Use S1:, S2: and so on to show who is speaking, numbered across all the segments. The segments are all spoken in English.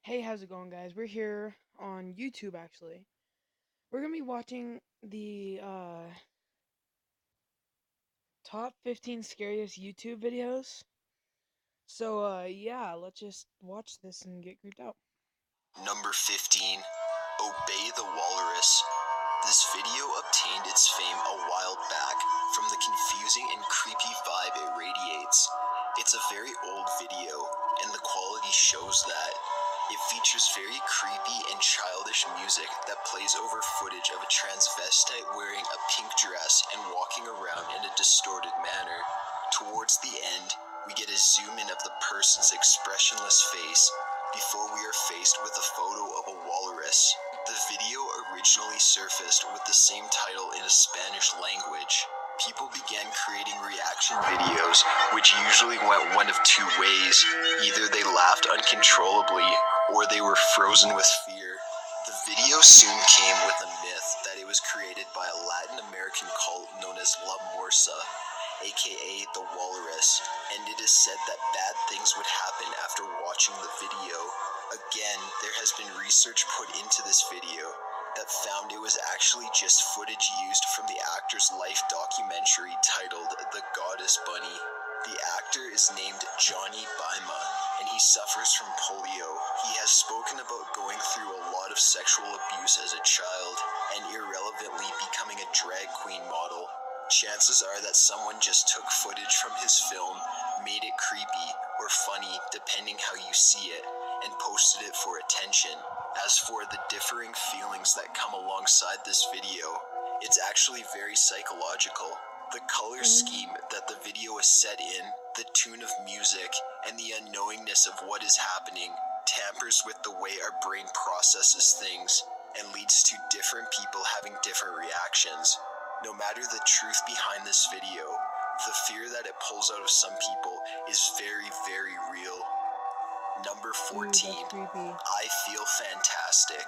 S1: Hey, how's it going, guys? We're here on YouTube, actually. We're gonna be watching the top 15 scariest YouTube videos. So, yeah, let's just watch this and get creeped out.
S2: Number 15. Obey the Walrus. This video obtained its fame a while back from the confusing and creepy vibe it radiates. It's a very old video, and the quality shows that. It features very creepy and childish music that plays over footage of a transvestite wearing a pink dress and walking around in a distorted manner. Towards the end, we get a zoom in of the person's expressionless face before we are faced with a photo of a walrus. The video originally surfaced with the same title in a Spanish language. People began creating reaction videos, which usually went one of two ways. Either they laughed uncontrollably, or they were frozen with fear. The video soon came with a myth that it was created by a Latin American cult known as La Morsa, aka the Walrus, and it is said that bad things would happen after watching the video. Again, there has been research put into this video that found it was actually just footage used from the actor's life documentary titled The Goddess Bunny. The actor is named Johnny Baima, and he suffers from polio. He has spoken about going through a lot of sexual abuse as a child, and irrelevantly becoming a drag queen model. Chances are that someone just took footage from his film, made it creepy or funny depending how you see it, and posted it for attention. As for the differing feelings that come alongside this video, it's actually very psychological. The color scheme that the video is set in, the tune of music, and the unknowingness of what is happening tampers with the way our brain processes things and leads to different people having different reactions. No matter the truth behind this video, the fear that it pulls out of some people is very, very real. Number 14.
S1: That's creepy.
S2: I Feel Fantastic.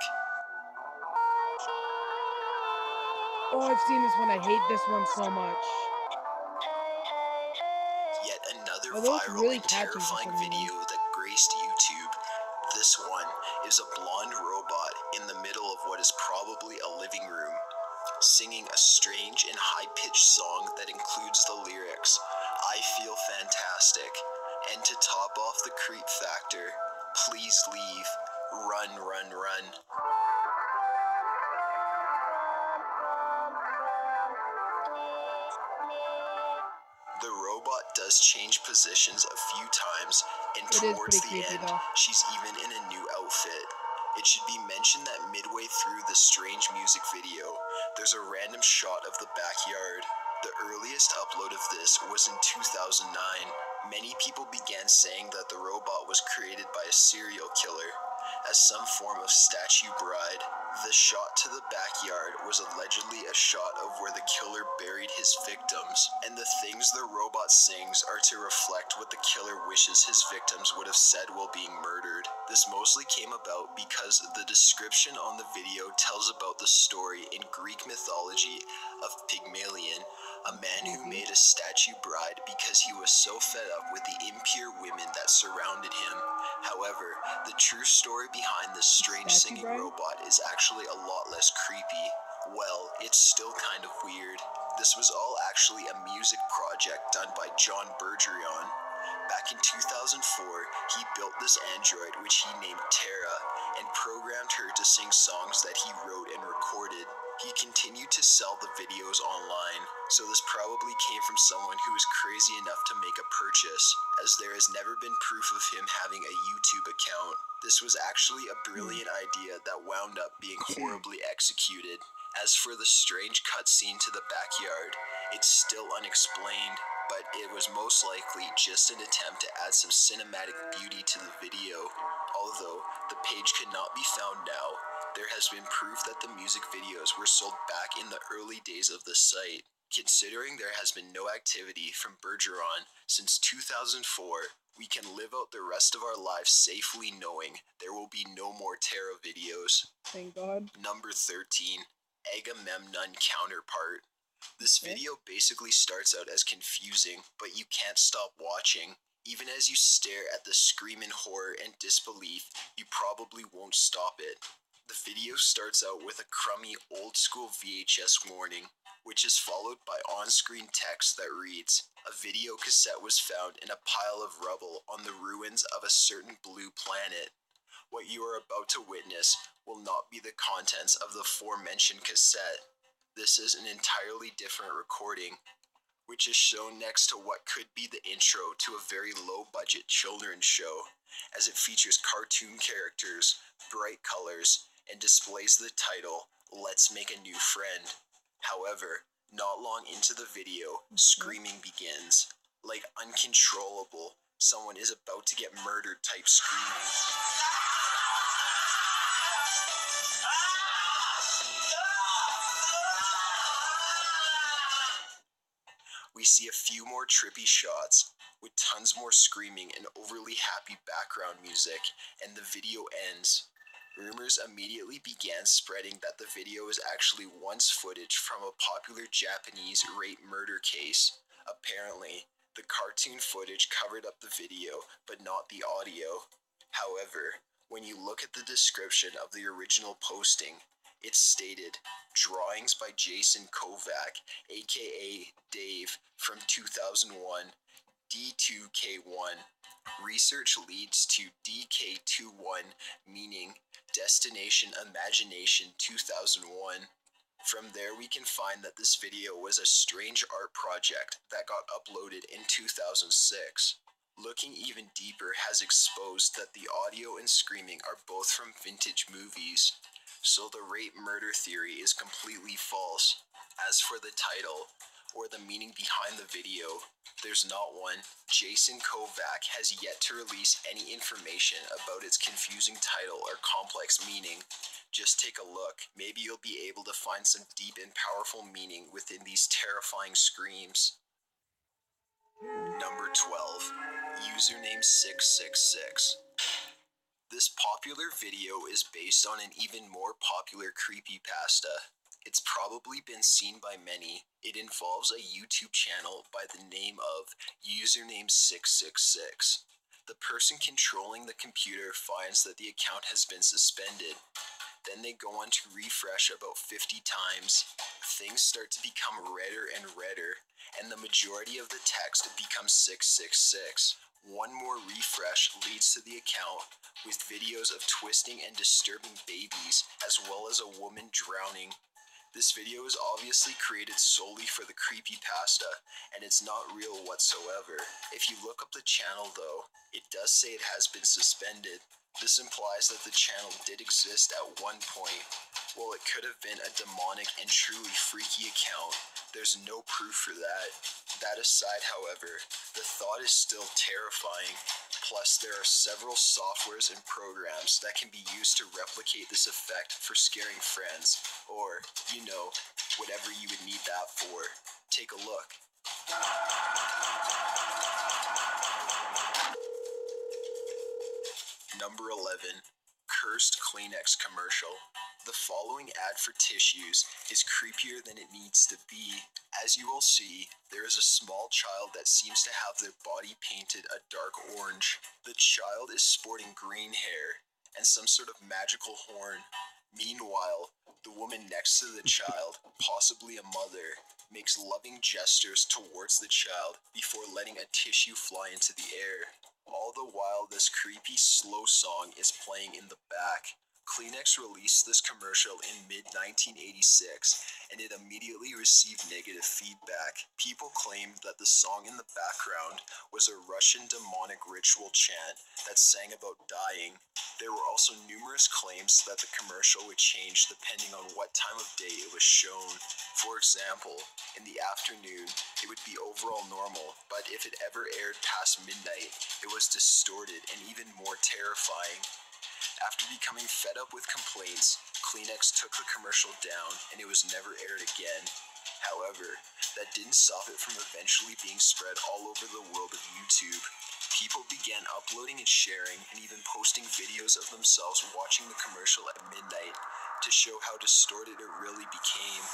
S1: Oh, I've seen this one. I hate this one so much.
S2: Yet another
S1: Oh, they look
S2: viral
S1: really
S2: and
S1: catchy for
S2: terrifying
S1: some reason.
S2: video that graced YouTube. This one is a blonde robot in the middle of what is probably a living room, singing a strange and high-pitched song that includes the lyrics, "I feel fantastic." And to top off the creep factor, "Please leave. Run, run, run." The robot does change positions a few times, and
S1: It is
S2: towards
S1: pretty
S2: the
S1: creepy,
S2: end,
S1: though.
S2: she's even in a new outfit. It should be mentioned that midway through the strange music video, there's a random shot of the backyard. The earliest upload of this was in 2009. Many people began saying that the robot was created by a serial killer as some form of statue bride. The shot to the backyard was allegedly a shot of where the killer buried his victims, and the things the robot sings are to reflect what the killer wishes his victims would have said while being murdered. This mostly came about because the description on the video tells about the story in Greek mythology of Pygmalion, a man who made a statue bride because he was so fed up with the impure women that surrounded him. However, the true story behind this strange
S1: Statue
S2: singing
S1: bride?
S2: robot is actually a lot less creepy. Well, it's still kind of weird. This was all actually a music project done by John Bergeron. Back in 2004, he built this android which he named Tara and programmed her to sing songs that he wrote and recorded. He continued to sell the videos online, so this probably came from someone who was crazy enough to make a purchase, as there has never been proof of him having a YouTube account. This was actually a brilliant idea that wound up being horribly executed. As for the strange cutscene to the backyard, it's still unexplained, but it was most likely just an attempt to add some cinematic beauty to the video. Although the page could not be found now, there has been proof that the music videos were sold back in the early days of the site. Considering there has been no activity from Bergeron since 2004, we can live out the rest of our lives safely knowing there will be no more Terra videos.
S1: Thank God.
S2: Number 13. Agamemnon Counterpart. This video basically starts out as confusing, but you can't stop watching. Even as you stare at the scream in horror and disbelief, you probably won't stop it. The video starts out with a crummy old-school VHS warning, which is followed by on-screen text that reads, "A video cassette was found in a pile of rubble on the ruins of a certain blue planet." What you are about to witness will not be the contents of the aforementioned cassette. This is an entirely different recording, which is shown next to what could be the intro to a very low-budget children's show, as it features cartoon characters, bright colors, and displays the title, "Let's Make a New Friend." However, not long into the video, screaming begins. Like uncontrollable, someone is about to get murdered type screaming. We see a few more trippy shots, with tons more screaming and overly happy background music, and the video ends. Rumors immediately began spreading that the video is actually once footage from a popular Japanese rape murder case. Apparently, the cartoon footage covered up the video, but not the audio. However, when you look at the description of the original posting, it's stated, "Drawings by Jason Kovac, aka Dave, from 2001, D2K1. Research leads to DK21, meaning Destination Imagination 2001. From there we can find that this video was a strange art project that got uploaded in 2006. Looking even deeper has exposed that the audio and screaming are both from vintage movies, so the rape murder theory is completely false. As for the title, or the meaning behind the video, there's not one. Jason Kovac has yet to release any information about its confusing title or complex meaning. Just take a look. Maybe you'll be able to find some deep and powerful meaning within these terrifying screams. Number 12. Username 666. This popular video is based on an even more popular creepypasta. It's probably been seen by many. It involves a YouTube channel by the name of Username 666. The person controlling the computer finds that the account has been suspended. Then they go on to refresh about 50 times. Things start to become redder and redder, and the majority of the text becomes 666. One more refresh leads to the account with videos of twisting and disturbing babies, as well as a woman drowning. This video is obviously created solely for the creepypasta, and it's not real whatsoever. If you look up the channel though, it does say it has been suspended. This implies that the channel did exist at one point. While it could have been a demonic and truly freaky account, there's no proof for that. That aside, however, the thought is still terrifying. Plus, there are several softwares and programs that can be used to replicate this effect for scaring friends, or, you know, whatever you would need that for. Take a look. Number 11. Cursed Kleenex commercial. The following ad for tissues is creepier than it needs to be. As you will see, there is a small child that seems to have their body painted a dark orange. The child is sporting green hair and some sort of magical horn. Meanwhile, the woman next to the child, possibly a mother, makes loving gestures towards the child before letting a tissue fly into the air. All the while, this creepy slow song is playing in the back. Kleenex released this commercial in mid-1986, and it immediately received negative feedback. People claimed that the song in the background was a Russian demonic ritual chant that sang about dying. There were also numerous claims that the commercial would change depending on what time of day it was shown. For example, in the afternoon, it would be overall normal, but if it ever aired past midnight, it was distorted and even more terrifying. After becoming fed up with complaints, Kleenex took the commercial down and it was never aired again. However, that didn't stop it from eventually being spread all over the world of YouTube. People began uploading and sharing and even posting videos of themselves watching the commercial at midnight to show how distorted it really became.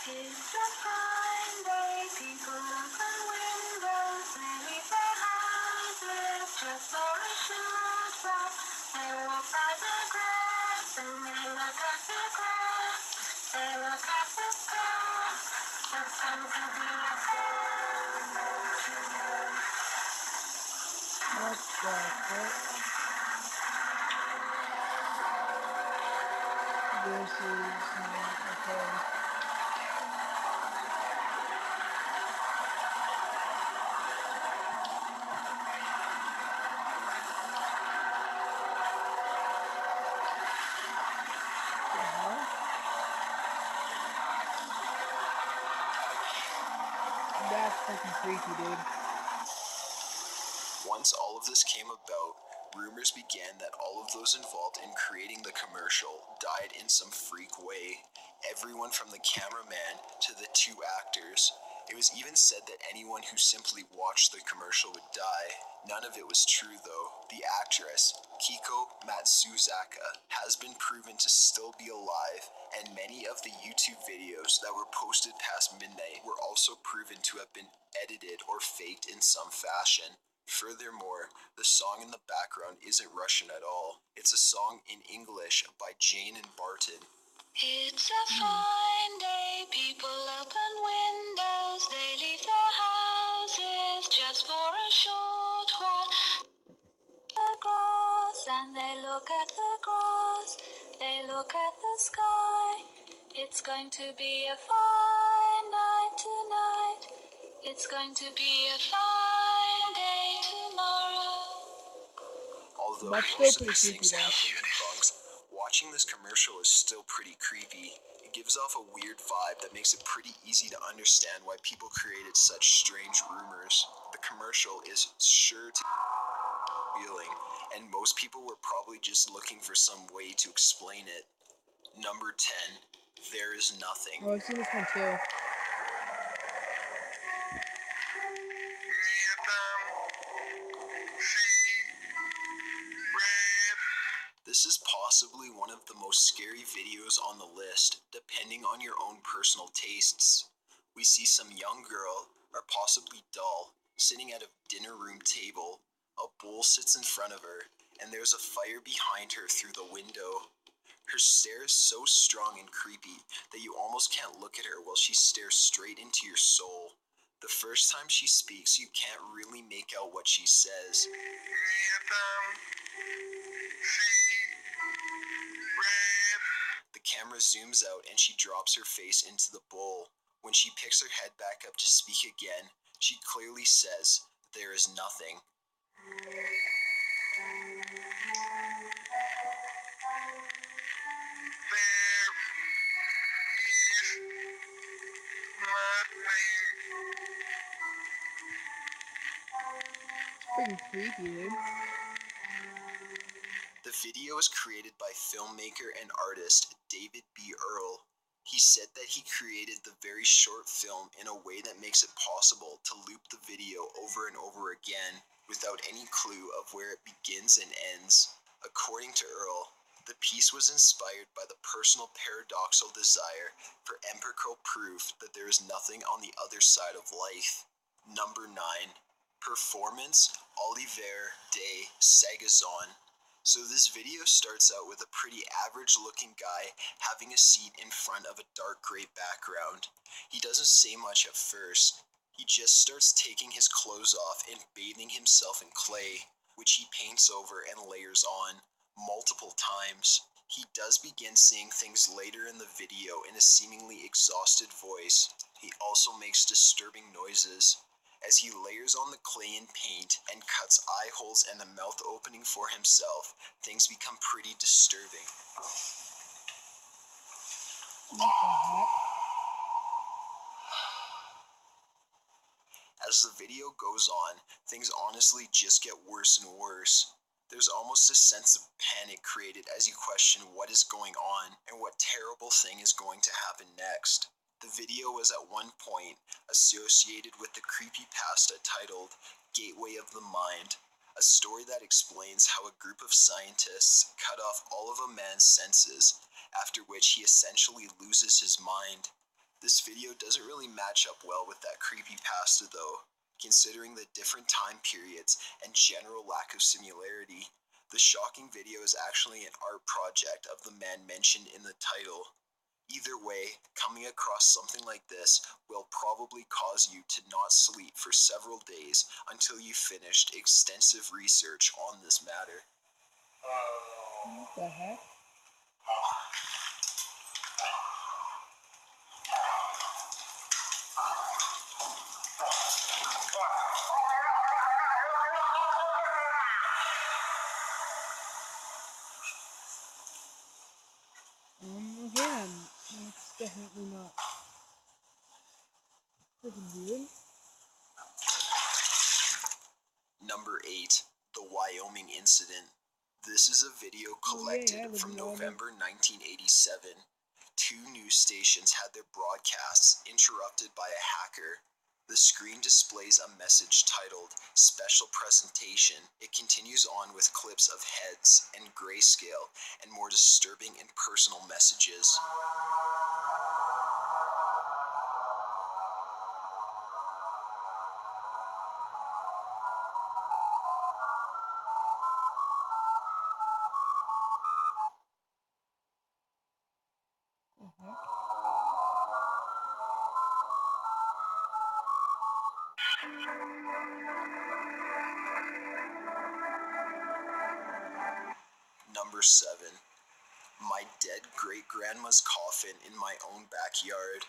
S2: It's a fine day, people open windows, they leave their houses just for a short while. They walk by the grass and they look at the grass, they look at the sky. It's going to be a fine day tonight.
S1: What the fuck? This is not okay. The hell? That's fucking freaky, dude.
S2: Once all of this came about, rumors began that all of those involved in creating the commercial died in some freak way. Everyone from the cameraman to the two actors. It was even said that anyone who simply watched the commercial would die. None of it was true though. The actress, Kiko Matsuzaka, has been proven to still be alive, and many of the YouTube videos that were posted past midnight were also proven to have been edited or faked in some fashion. Furthermore, the song in the background isn't Russian at all. It's a song in English by Jane and Barton. It's a fine day, people open windows, they leave their houses just for a short while. The grass and they look at the grass, they look at the sky. It's going to be a fine night tonight. It's going to be a fine day tomorrow. Although
S1: That's still
S2: most of
S1: pretty
S2: these
S1: creepy,
S2: things
S1: though.
S2: have been debunked, watching this commercial is still pretty creepy. It gives off a weird vibe that makes it pretty easy to understand why people created such strange rumors. The commercial is sure to be revealing, and most people were probably just looking for some way to explain it. Number 10. There is nothing.
S1: Oh, I've seen this one too.
S2: This is possibly one of the most scary videos on the list, depending on your own personal tastes. We see some young girl, or possibly doll, sitting at a dinner room table. A bowl sits in front of her, and there's a fire behind her through the window. Her stare is so strong and creepy that you almost can't look at her while she stares straight into your soul. The first time she speaks, you can't really make out what she says. The camera zooms out and she drops her face into the bowl. When she picks her head back up to speak again, she clearly says, "There is nothing."
S1: Freaking creepy, dude.
S2: The video was created by filmmaker and artist David B. Earl. He said that he created the very short film in a way that makes it possible to loop the video over and over again without any clue of where it begins and ends. According to Earl, the piece was inspired by the personal paradoxical desire for empirical proof that there is nothing on the other side of life. Number 9. Performance Olivier de Sagazon. So this video starts out with a pretty average looking guy having a seat in front of a dark gray background. He doesn't say much at first. He just starts taking his clothes off and bathing himself in clay, which he paints over and layers on multiple times. He does begin saying things later in the video in a seemingly exhausted voice. He also makes disturbing noises. As he layers on the clay and paint and cuts eye holes and a mouth opening for himself, things become pretty disturbing.
S1: What the heck?
S2: As the video goes on, things honestly just get worse and worse. There's almost a sense of panic created as you question what is going on and what terrible thing is going to happen next. The video was at one point associated with the creepypasta titled Gateway of the Mind, a story that explains how a group of scientists cut off all of a man's senses, after which he essentially loses his mind. This video doesn't really match up well with that creepypasta though, considering the different time periods and general lack of similarity. The shocking video is actually an art project of the man mentioned in the title. Either way, coming across something like this will probably cause you to not sleep for several days until you've finished extensive research on this matter.
S1: What the heck? Again, that's definitely not freaking weird.
S2: Number 8. The Wyoming Incident. This is a video collected from November 1987. Two news stations had their broadcasts interrupted by a hacker. The screen displays a message titled Special Presentation. It continues on with clips of heads and grayscale and more disturbing and personal messages. Number 7. My dead great-grandma's coffin in my own backyard.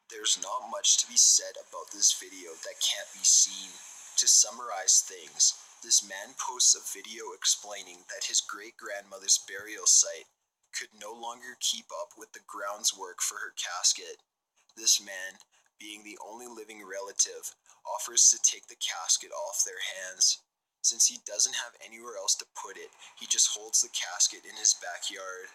S2: There's not much to be said about this video that can't be seen. To summarize things, this man posts a video explaining that his great-grandmother's burial site could no longer keep up with the groundswork for her casket. This man, being the only living relative, offers to take the casket off their hands. Since he doesn't have anywhere else to put it, he just holds the casket in his backyard.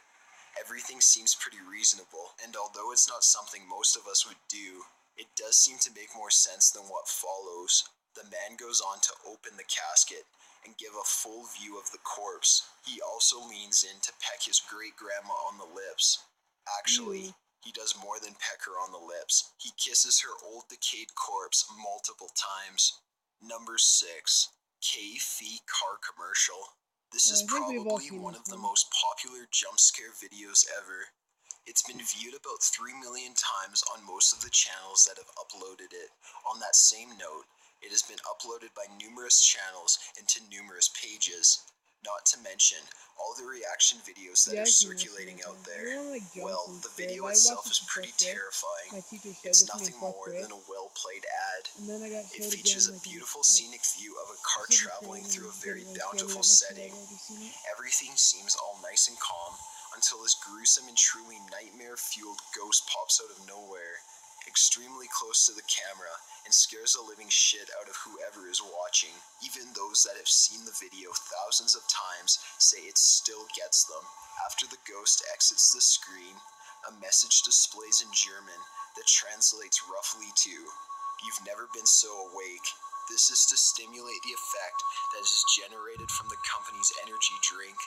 S2: Everything seems pretty reasonable, and although it's not something most of us would do, it does seem to make more sense than what follows. The man goes on to open the casket and give a full view of the corpse. He also leans in to peck his great-grandma on the lips. Actually, he does more than peck her on the lips. He kisses her old decayed corpse multiple times. Number 6. K-Fee car commercial. This is probably one of the most popular jump scare videos ever. It's been viewed about 3 million times on most of the channels that have uploaded it. On that same note, it has been uploaded by numerous channels and to numerous pages. Not to mention all the reaction videos that are circulating out there. Well, the video itself is pretty terrifying. It's nothing more than a well-played ad. It features a beautiful scenic view of a car traveling through a very bountiful setting. Everything seems all nice and calm until this gruesome and truly nightmare-fueled ghost pops out of nowhere, extremely close to the camera, and scares the living shit out of whoever is watching. Even those that have seen the video thousands of times say it still gets them. After the ghost exits the screen, a message displays in German that translates roughly to, "You've never been so awake." This is to stimulate the effect that is generated from the company's energy drink.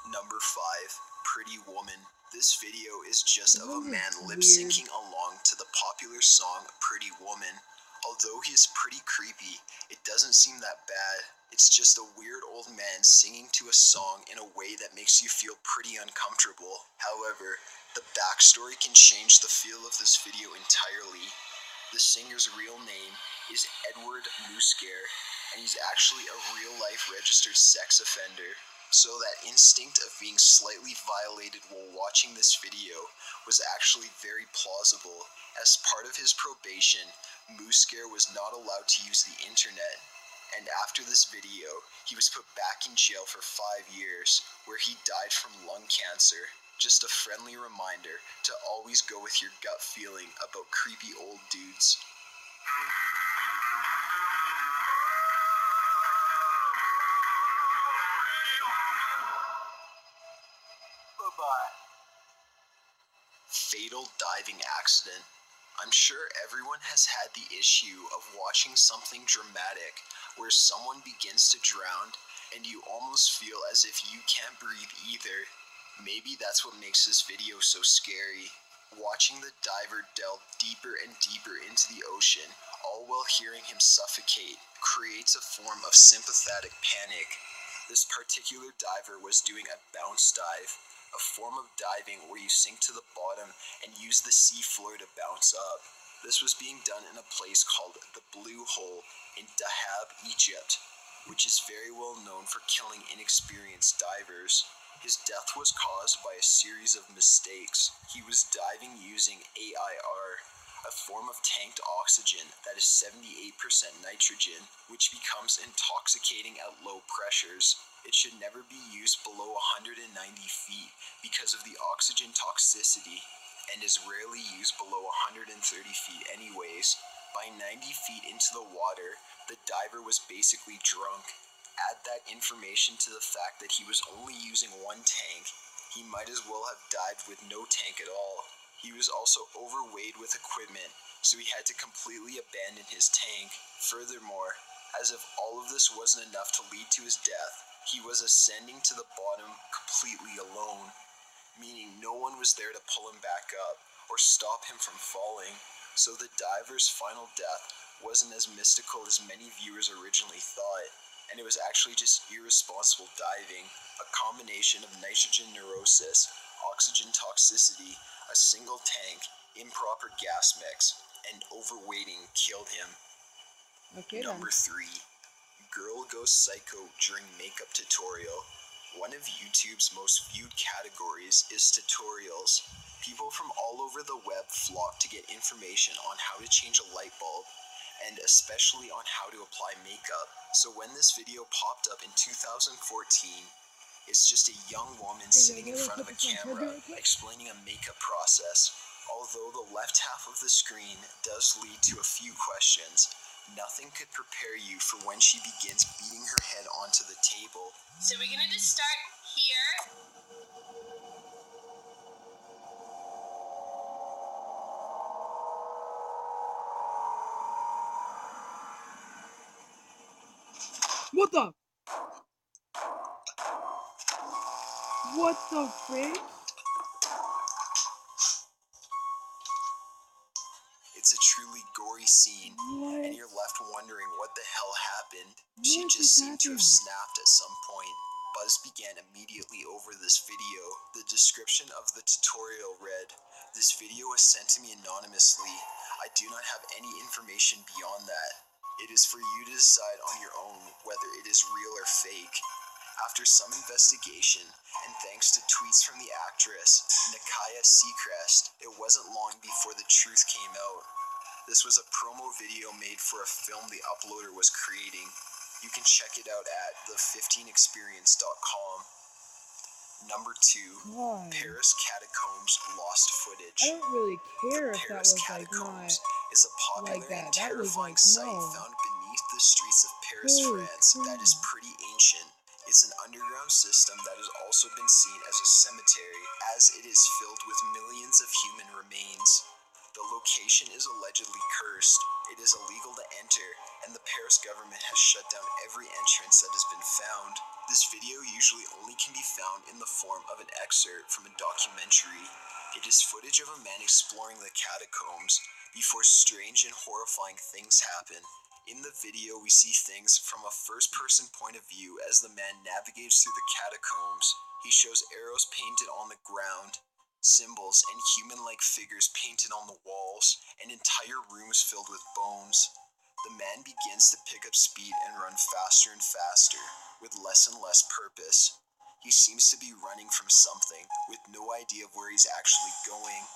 S2: Number 5. Pretty Woman. This video is just of a man lip-syncing along to the popular song Pretty Woman. Although he is pretty creepy, it doesn't seem that bad. It's just a weird old man singing to a song in a way that makes you feel pretty uncomfortable. However, the backstory can change the feel of this video entirely. The singer's real name is Edward Muscare, and he's actually a real-life registered sex offender. So that instinct of being slightly violated while watching this video was actually very plausible. As part of his probation, Muscare was not allowed to use the internet, and after this video, he was put back in jail for 5 years, where he died from lung cancer. Just a friendly reminder to always go with your gut feeling about creepy old dudes. Bye-bye. Fatal diving accident. I'm sure everyone has had the issue of watching something dramatic where someone begins to drown and you almost feel as if you can't breathe either. Maybe that's what makes this video so scary. Watching the diver delve deeper and deeper into the ocean, all while hearing him suffocate, creates a form of sympathetic panic. This particular diver was doing a bounce dive, a form of diving where you sink to the bottom and use the sea floor to bounce up. This was being done in a place called the Blue Hole in Dahab, Egypt, which is very well known for killing inexperienced divers. His death was caused by a series of mistakes. He was diving using AIR, a form of tanked oxygen that is 78% nitrogen, which becomes intoxicating at low pressures. It should never be used below 190 feet because of the oxygen toxicity, and is rarely used below 130 feet anyways. By 90 feet into the water, the diver was basically drunk. Add that information to the fact that he was only using one tank, he might as well have dived with no tank at all. He was also overweight with equipment, so he had to completely abandon his tank. Furthermore, as if all of this wasn't enough to lead to his death, he was ascending to the bottom completely alone, meaning no one was there to pull him back up or stop him from falling. So the diver's final death wasn't as mystical as many viewers originally thought, and it was actually just irresponsible diving. A combination of nitrogen neurosis, oxygen toxicity, a single tank, improper gas mix, and overweighting killed him.
S1: Okay then.
S2: Number 3. Girl goes psycho during makeup tutorial. One of YouTube's most viewed categories is tutorials. People from all over the web flock to get information on how to change a light bulb, and especially on how to apply makeup. So when this video popped up in 2014, it's just a young woman sitting in front of a camera explaining a makeup process. Although the left half of the screen does lead to a few questions, nothing could prepare you for when she begins beating her head onto the table.
S3: So we're gonna just start here.
S1: What the? What the frick?
S2: It's a truly gory scene,
S1: What?
S2: and you're left wondering what the hell happened. She
S1: What
S2: just
S1: just
S2: seemed to have
S1: happened?
S2: snapped at some point. Buzz began immediately over this video. The description of the tutorial read, "This video was sent to me anonymously. I do not have any information beyond that. It is for you to decide on your own whether it is real or fake." After some investigation, and thanks to tweets from the actress, Nakaya Seacrest, it wasn't long before the truth came out. This was a promo video made for a film the uploader was creating. You can check it out at the15experience.com. Number 2.
S1: Why?
S2: Paris Catacombs Lost Footage.
S1: I don't really care
S2: The
S1: if that
S2: Paris
S1: was like
S2: Catacombs
S1: not
S2: is a popular
S1: like that.
S2: and
S1: That was
S2: terrifying
S1: like
S2: site
S1: no.
S2: found beneath the streets of Paris,
S1: Holy
S2: France, that is
S1: crap.
S2: pretty ancient. It's an underground system that has also been seen as a cemetery, as it is filled with millions of human remains. The location is allegedly cursed. It is illegal to enter, and the Paris government has shut down every entrance that has been found. This video usually only can be found in the form of an excerpt from a documentary. It is footage of a man exploring the catacombs before strange and horrifying things happen. In the video, we see things from a first-person point of view as the man navigates through the catacombs. He shows arrows painted on the ground, symbols and human-like figures painted on the walls, and entire rooms filled with bones. The man begins to pick up speed and run faster and faster, with less and less purpose. He seems to be running from something, with no idea of where he's actually going.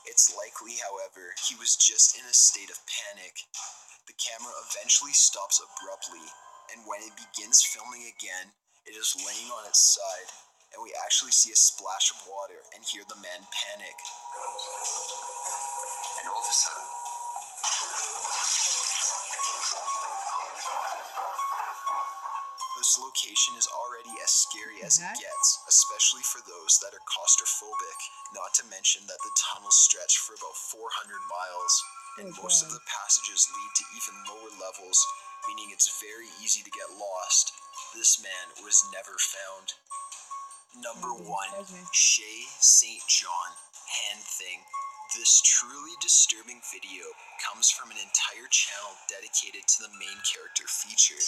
S2: It's likely, however, he was just in a state of panic. The camera eventually stops abruptly, and when it begins filming again, it is laying on its side, and we actually see a splash of water and hear the man panic. And all of a sudden, this location is already as scary as it gets, especially for those that are claustrophobic, not to mention that the tunnels stretch for about 400 miles, and most of the passages lead to even lower levels, meaning it's very easy to get lost. This man was never found. Number 1. Shay St. John Hand Thing. This truly disturbing video comes from an entire channel dedicated to the main character featured.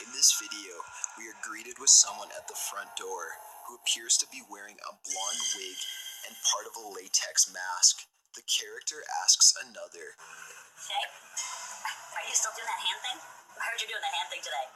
S2: In this video, we are greeted with someone at the front door who appears to be wearing a blonde wig and part of a latex mask. The character asks another,
S4: Shay, are you still doing that hand thing? I heard you're doing that hand thing today.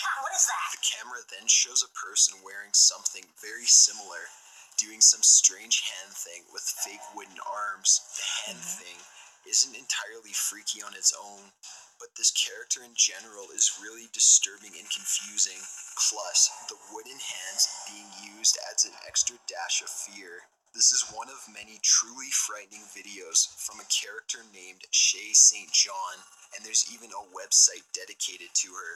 S4: God, what is that?
S2: The camera then shows a person wearing something very similar, doing some strange hand thing with fake wooden arms. The hand thing isn't entirely freaky on its own, but this character in general is really disturbing and confusing. Plus, the wooden hands being used adds an extra dash of fear. This is one of many truly frightening videos from a character named Shay St. John, and there's even a website dedicated to her.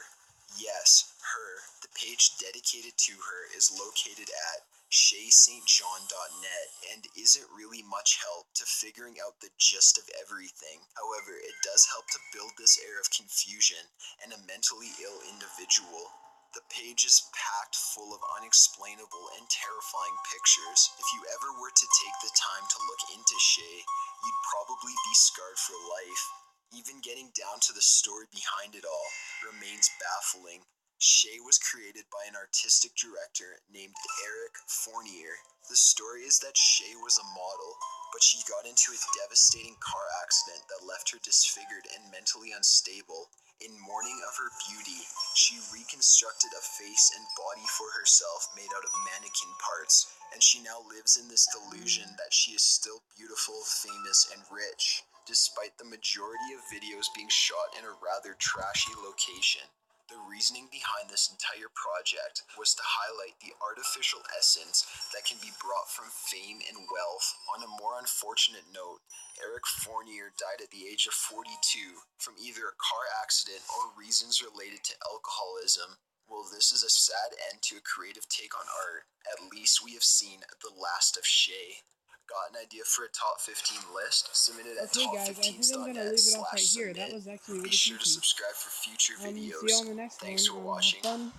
S2: Yes, her. The page dedicated to her is located at shaysaintjohn.net and isn't really much help to figuring out the gist of everything. However, it does help to build this air of confusion and a mentally ill individual. The page is packed full of unexplainable and terrifying pictures. If you ever were to take the time to look into Shay, you'd probably be scarred for life. Even getting down to the story behind it all remains baffling. Shay was created by an artistic director named Eric Fournier. The story is that Shay was a model, but she got into a devastating car accident that left her disfigured and mentally unstable. In mourning of her beauty, she reconstructed a face and body for herself made out of mannequin parts, and she now lives in this delusion that she is still beautiful, famous, and rich, despite the majority of videos being shot in a rather trashy location. The reasoning behind this entire project was to highlight the artificial essence that can be brought from fame and wealth. On a more unfortunate note, Eric Fournier died at the age of 42 from either a car accident or reasons related to alcoholism. Well, this is a sad end to a creative take on art. At least we have seen the last of Shay. Got an idea for a top 15 list? Submit it at
S1: Okay, guys, I think I'm gonna leave it off right here. That
S2: top15.net/submit.
S1: was actually
S2: Be
S1: really
S2: sure to
S1: creepy.
S2: subscribe for future
S1: See you
S2: videos.
S1: on the next
S2: Thanks
S1: one.
S2: for
S1: Have
S2: watching.
S1: fun.